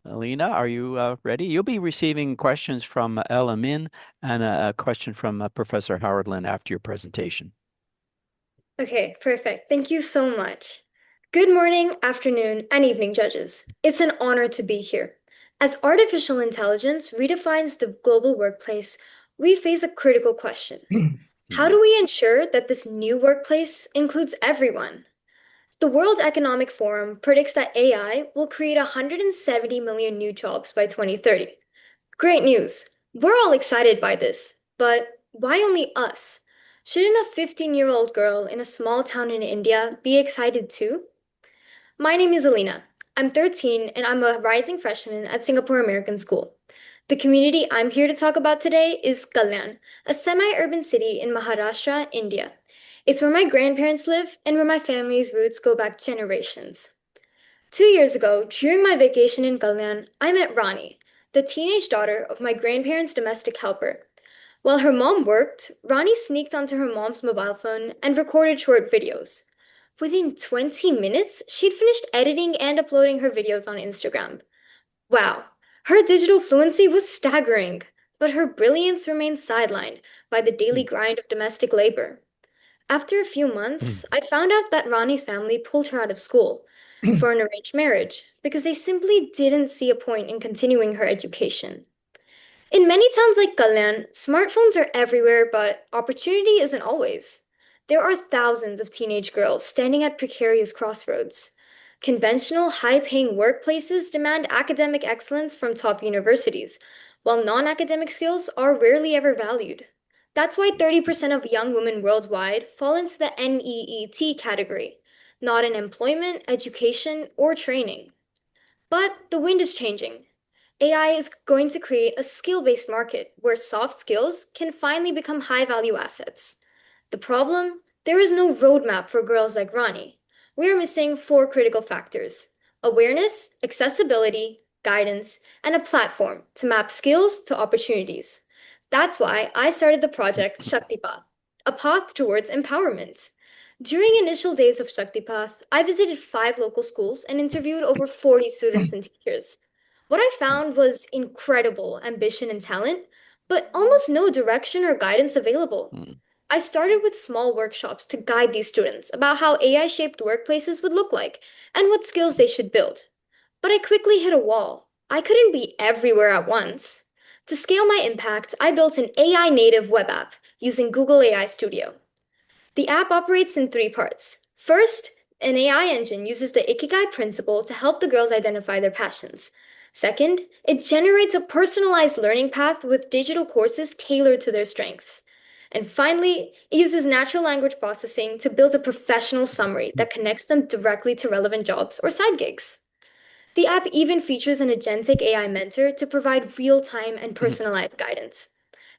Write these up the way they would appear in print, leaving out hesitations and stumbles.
Elina, are you ready? You'll be receiving questions from Ella Min and a question from Professor Howard Lin after your presentation. Okay, perfect. Thank you so much. Good morning, afternoon, and evening, judges. It's an honor to be here. As artificial intelligence redefines the global workplace, we face a critical question. How Mhm. do we ensure that this new workplace includes everyone? The World Economic Forum predicts that AI will create 170 million new jobs by 2030. Great news. We're all excited by this, but why only us? Shouldn't a 15-year-old girl in a small town in India be excited too? My name is Elina. I'm 13 and I'm a rising freshman at Singapore American School. The community I'm here to talk about today is Kalyan, a semi-urban city in Maharashtra, India. It's where my grandparents live and where my family's roots go back generations. 2 years ago, during my vacation in Kalyan, I met Rani, the teenage daughter of my grandparents' domestic helper. While her mom worked, Rani sneaked onto her mom's mobile phone and recorded short videos. Within 20 minutes, she'd finished editing and uploading her videos on Instagram. Wow, her digital fluency was staggering, but her brilliance remained sidelined by the daily grind of domestic labor. After a few months, I found out that Rani's family pulled her out of school for an arranged marriage because they simply didn't see a point in continuing her education. In many towns like Kalyan, smartphones are everywhere, but opportunity isn't always. There are thousands of teenage girls standing at precarious crossroads. Conventional, high paying workplaces demand academic excellence from top universities, while non academic skills are rarely ever valued. That's why 30% of young women worldwide fall into the NEET category, not in employment, education, or training. But the wind is changing. AI is going to create a skill-based market where soft skills can finally become high-value assets. The problem? There is no roadmap for girls like Rani. We are missing four critical factors: awareness, accessibility, guidance, and a platform to map skills to opportunities. That's why I started the project Shaktipath, a path towards empowerment. During initial days of Shaktipath, I visited 5 local schools and interviewed over 40 students and teachers. What I found was incredible ambition and talent, but almost no direction or guidance available. I started with small workshops to guide these students about how AI shaped workplaces would look like and what skills they should build. But I quickly hit a wall. I couldn't be everywhere at once. To scale my impact, I built an AI native web app using Google AI Studio. The app operates in three parts. First, an AI engine uses the Ikigai principle to help the girls identify their passions. Second, it generates a personalized learning path with digital courses tailored to their strengths. And finally, it uses natural language processing to build a professional summary that connects them directly to relevant jobs or side gigs. The app even features an agentic AI mentor to provide real time and personalized guidance.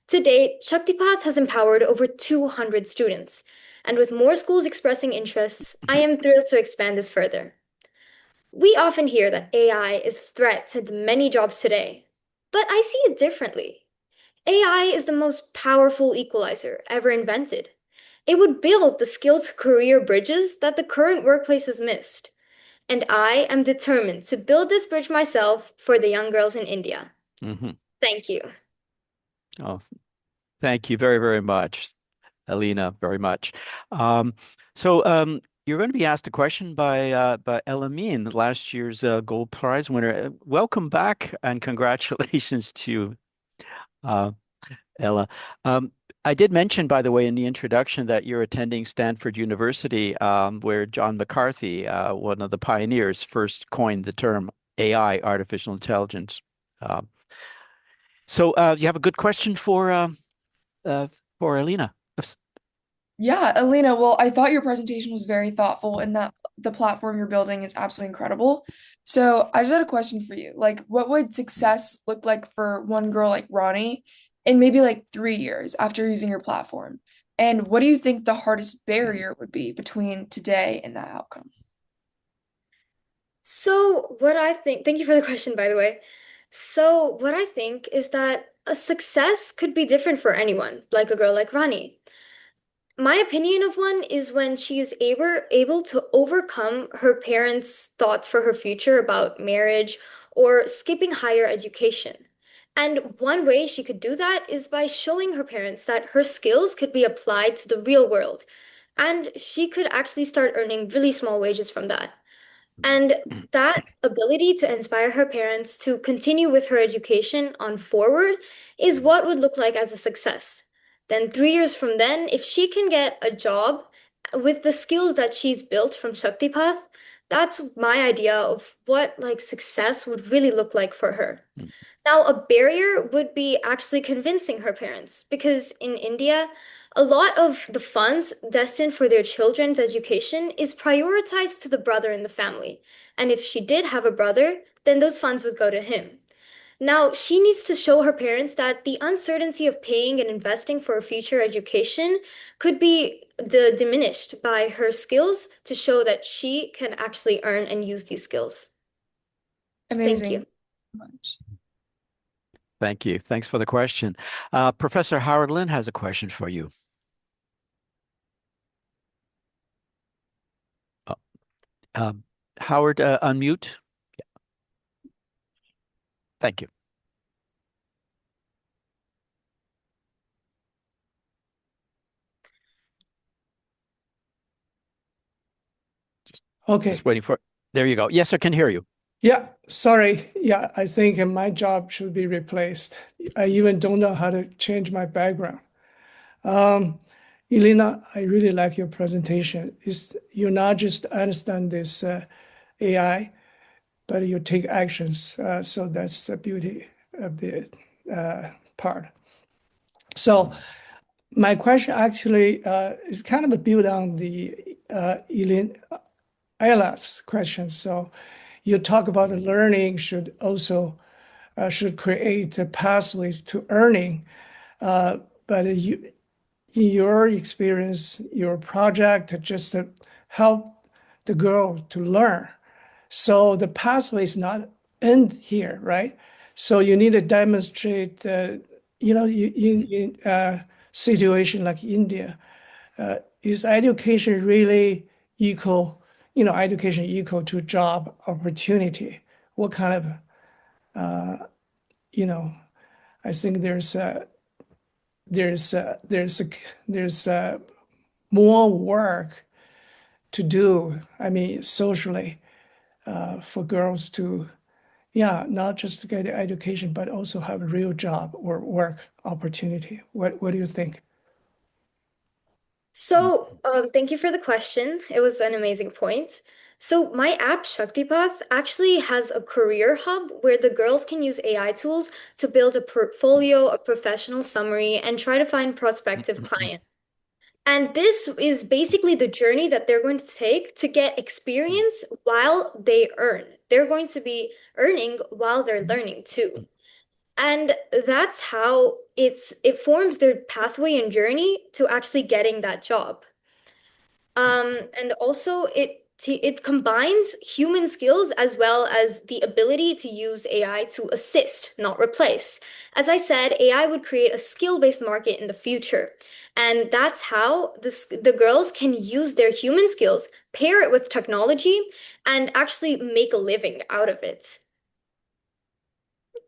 To date, Shaktipath has empowered over 200 students, and with more schools expressing interests, I am thrilled to expand this further. We often hear that AI is a threat to the many jobs today, but I see it differently. AI is the most powerful equalizer ever invented. It would build the skill to career bridges that the current workplace has missed, and I am determined to build this bridge myself for the young girls in India. Mhm. Thank you. Oh, thank you very, very much, Elina, very much. Um, so you're going to be asked a question by Ella Min, last year's Gold Prize winner. Welcome back and congratulations to uh, Ella. Um, I did mention, by the way, in the introduction that you're attending Stanford University, where John McCarthy, one of the pioneers, first coined the term AI, artificial intelligence. Um, so you have a good question uh, for Alina. Yes. Yeah, Elena, well, I thought your presentation was very thoughtful and that the platform you're building is absolutely incredible. So I just had a question for you. Like, what would success look like for one girl like Ronnie in maybe like 3 years after using your platform? And what do you think the hardest barrier would be between today and that outcome? Thank you for the question, by the way. So, what I think is that a success could be different for anyone, like a girl like Rani. My opinion of one is when she is able to overcome her parents' thoughts for her future about marriage or skipping higher education. And one way she could do that is by showing her parents that her skills could be applied to the real world. And she could actually start earning really small wages from that. And that ability to inspire her parents to continue with her education on forward is what would look like as a success. Then, 3 years from then, if she can get a job with the skills that she's built from Shaktipath, that's my idea of what like success would really look like for her. Now, a barrier would be actually convincing her parents, because in India, a lot of the funds destined for their children's education is prioritized to the brother in the family. And if she did have a brother, then those funds would go to him. Now, she needs to show her parents that the uncertainty of paying and investing for a future education could be diminished by her skills to show that she can actually earn and use these skills. Thank Amazing. you. Much. Thank you. Thanks for the question. Professor Howard Lin has a question for you. Oh, Howard, unmute. Yeah. Thank you. Okay. Just waiting for. There you go. Yes, I can hear you. Yeah, sorry. Yeah, I think my job should be replaced. I even don't know how to change my background. Um, Elina, I really like your presentation. You not just understand this AI, but you take actions. So that's the beauty of the part. So my question actually is kind of a build on the Ela's question. So you talk about the learning should also should create a pathway to earning. But you, in your experience, your project just help the girl to learn. So the pathway is not end here, right? So you need to demonstrate, in situation like India, is education really equal, education equal to job opportunity? What kind of, you know, I think there's more work to do. I mean, socially, for girls to, yeah, not just to get education, but also have a real job or work opportunity. What do you think? So, thank you for the question. It was an amazing point. So, my app Shaktipath actually has a career hub where the girls can use AI tools to build a portfolio, a professional summary, and try to find prospective clients. And this is basically the journey that they're going to take to get experience while they earn. They're going to be earning while they're learning too. And that's how it forms their pathway and journey to actually getting that job. And also it combines human skills as well as the ability to use AI to assist, not replace. As I said, AI would create a skill-based market in the future. And that's how the girls can use their human skills, pair it with technology, and actually make a living out of it.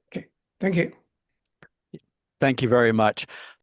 Okay, thank you. Thank you very much.